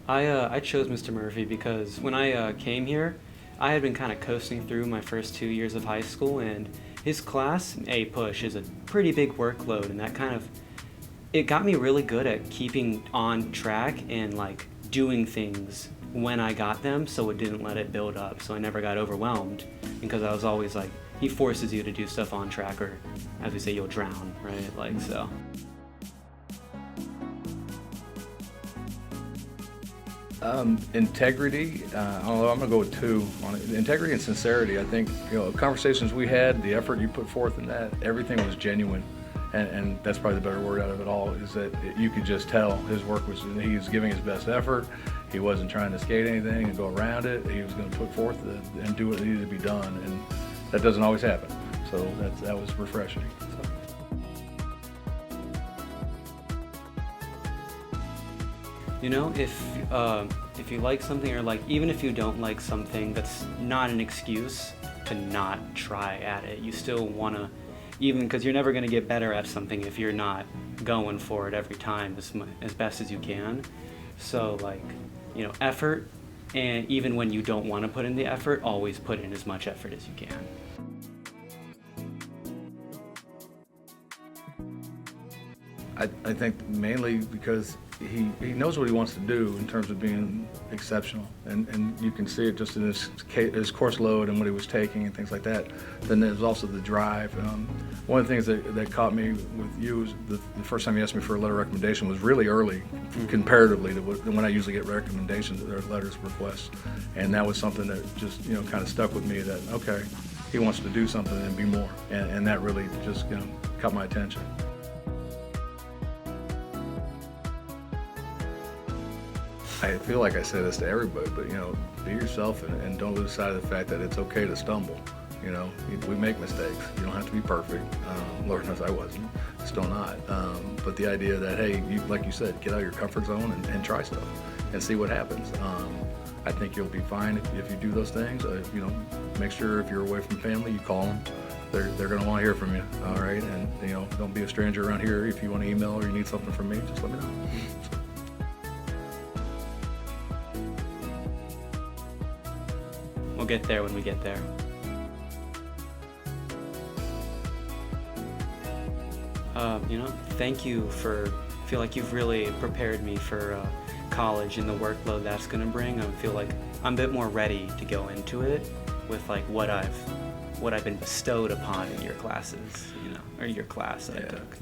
I chose Mr. Murphy because when I came here, I had been kind of coasting through my first 2 years of high school, and his class, A Push, is a pretty big workload, and that kind of it got me really good at keeping on track and like doing things when I got them, so it didn't let it build up. So I never got overwhelmed because I was always like, he forces you to do stuff on track, or as we say, you'll drown, right? Like so. Integrity, although I'm going to go with two on it. Integrity and sincerity. I think, conversations we had, the effort you put forth in that, everything was genuine. And that's probably the better word out of it all, is that you could just tell his work was, he was giving his best effort. He wasn't trying to skate anything and go around it. He was going to put forth and do what needed to be done. And that doesn't always happen. So that was refreshing. So. If you like something, or like even if you don't like something, that's not an excuse to not try at it. You still want to, even because you're never going to get better at something if you're not going for it every time as best as you can. So effort, and even when you don't want to put in the effort, always put in as much effort as you can. I think mainly because he knows what he wants to do in terms of being exceptional, and you can see it just in his course load and what he was taking and things like that. Then there's also the drive. One of the things that caught me with you was the first time you asked me for a letter of recommendation was really early, comparatively to when I usually get recommendations or letters of requests, and that was something that just kind of stuck with me, that okay, he wants to do something and be more, and that really just caught my attention. I feel like I say this to everybody, but be yourself and don't lose sight of the fact that it's okay to stumble. We make mistakes. You don't have to be perfect. Lord knows I wasn't, still not. But the idea that, hey, like you said, get out of your comfort zone and try stuff and see what happens. I think you'll be fine if you do those things. Make sure if you're away from family, you call them. They're going to want to hear from you, all right? And don't be a stranger around here. If you want to email or you need something from me, just let me know. So. We'll get there when we get there. Thank you I feel like you've really prepared me for college and the workload that's going to bring. I feel like I'm a bit more ready to go into it with like what I've been bestowed upon in your classes, or your class that I took.